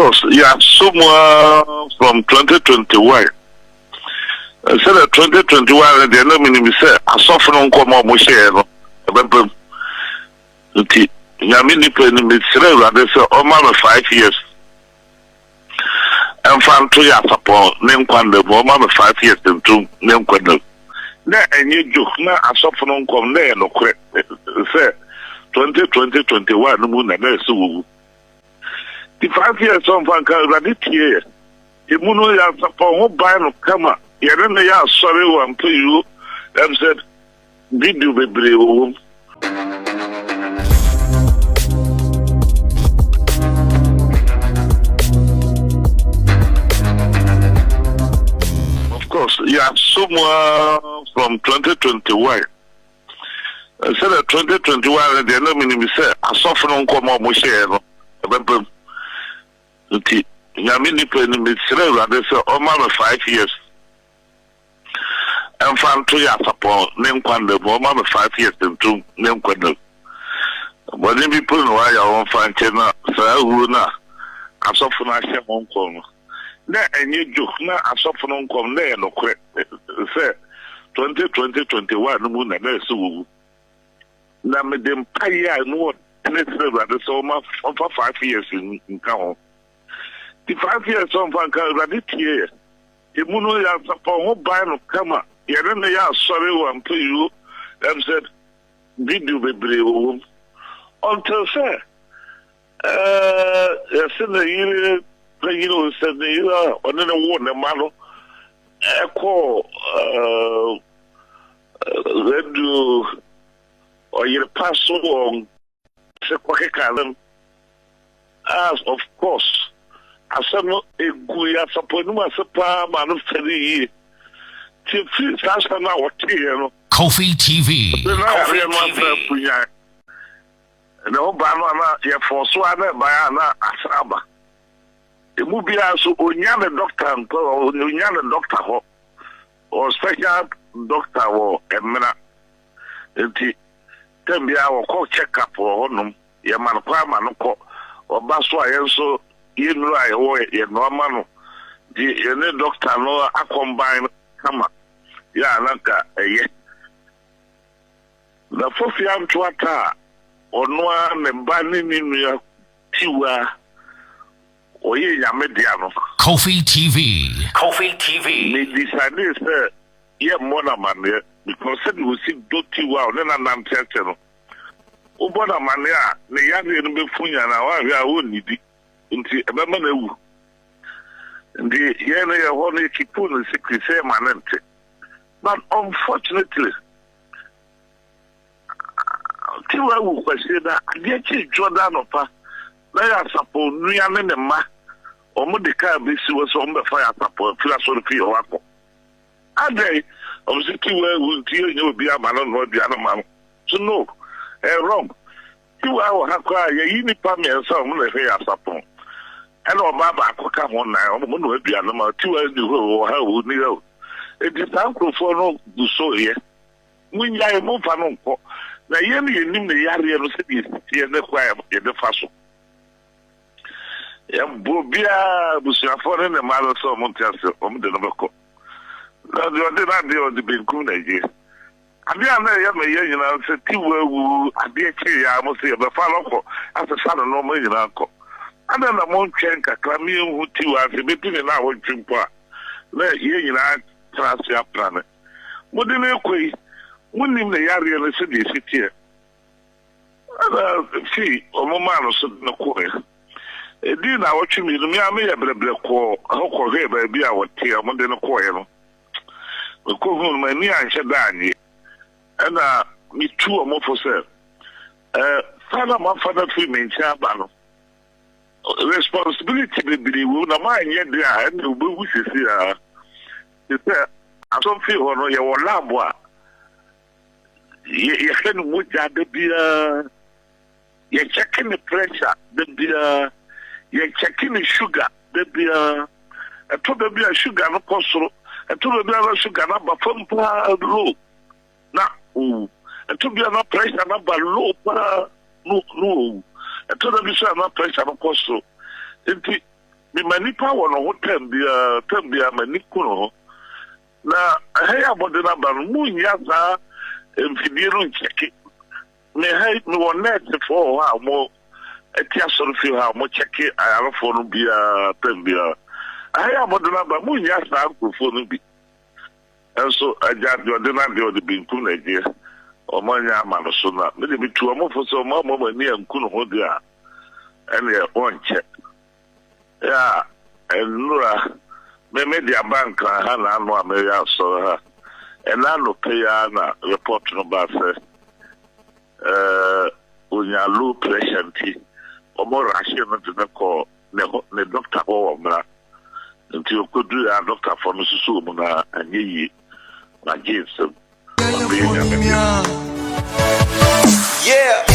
course, yeah, somewhere from 2021. Said that 2021, the enemy said, I suffer on come on Moshe. Yamini penny with Srela, they say, oh, mama, 5 years. And found 2 years upon name Quando, oh, mama, 5 years and 2 name Quando. Now, and you joke now, I suffer on come there, no correct. Say, 2021, the moon and there's so. The 5 years on Vanka, Radit here. The moon is upon who buy no come. Yeah, then they are sorry one to you. Them said, did you be brave? Of course, yeah, somewhere from 2021. Said that 2021, the enemy said, I suffer on come on Moshe. Yamini penny with Srela, they say, oh, mama, 5 years. And found 2 years upon name Quando, oh, mama, 5 years and 2 name Quando. But then people know why I won't find China, so I will not. I suffer on a home come. Now, and you joke now, I suffer on come there, no correct. Say, 2021, the moon and there's so. Now, me them pay, I know, and it's rather so much for 5 years in town. The 5 years on Vanka, Radit here. The moon is upon who buy no come. Yeah, then they are sorry one to you. Them said, did you be brave? Until say, yes, in the year, said the year, or then a warn the man, echo, then do, or you pass on, Sequakalam, as of course, I said, no, a good as upon my man of 30 years. Kofi TV. And the whole banana, you forswear by Anna Asaba. It would be also Unyana doctor or Unyana doctor or special doctor or a minute. It can be our call check up or honum, Yaman Quaman or Baswa, and so you know, I owe a normal. The doctor no, I combine. Come on. Yeah, Lanka, yeah. The 4th year to attack or no one and banning in your Tiwa or ye Yamediano. Kofi TV. Kofi TV. They decided, sir, yeah, Monaman, because said we see Doty wow, then I'm telling. Oh, Bonamania, the young Befunya, now we are only into a member. And the Yana only keep on the secret same man. But unfortunately, Tiwa will question that I get Jordan of her. They are supposed to be a ma or Modica was on the fire support, philosophy or apple. Are they of the Tiwa will tell you be a man or the other man? So, no, wrong. Tiwa will have cried a uniform and some of the hair support. And all Baba could come on now, I'm going to be a number 2 and do how would you. It is uncle for no do so here. When you move on, now you knew the area city here in the choir in the fashion. Bobia Busia for the mother so Montes on the Novaco. Now you did not deal with the Bincuna. I didn't know, said, Tiwa, I be a key, I must say, the follow as a son of no million uncle. And then the Monchanka, Clamium, who Tiwa, the meeting in our drink part. Let you transfer planet. What do you quay? When in the area of the city here. See, or Momano said no quarter. A dinner, what you mean, I may have a black call, how call here by be our tear, one day no quarter. The call my near and Shadani. And me too, or more for sale. Father, my father, female chabano. Responsibility will be the mind yet there, and you will wish to see. I don't feel on your lab. You can watch the beer. You're checking the pressure, the beer. You're checking the sugar, the beer. I told the beer sugar, no possible. I told the beer sugar, number from low. Now, I told you no pressure, number low, no. I told the beer no pressure, no possible. be many power no ho tem bia mani kuno na hey abodena ba no mu nya za emfidie no ncheki me hey me won net for ha mo etia soro fi ha mo cheki ayarofo no bia tem bia hey abodena ba mu nya za nkofo no bi enso aja de odena de binkum na je o manya ma no so na me de bitu o mo fo so mo mani anku no ho dia ene on check ya enura me media bank ha na anu ameya so ha enano pay na report no ba se onya low pressure nti omo rashe no de ko ne doctor ho omra nti okodu ya doctor for no susu mu na anyeyi na Jesus Yeah.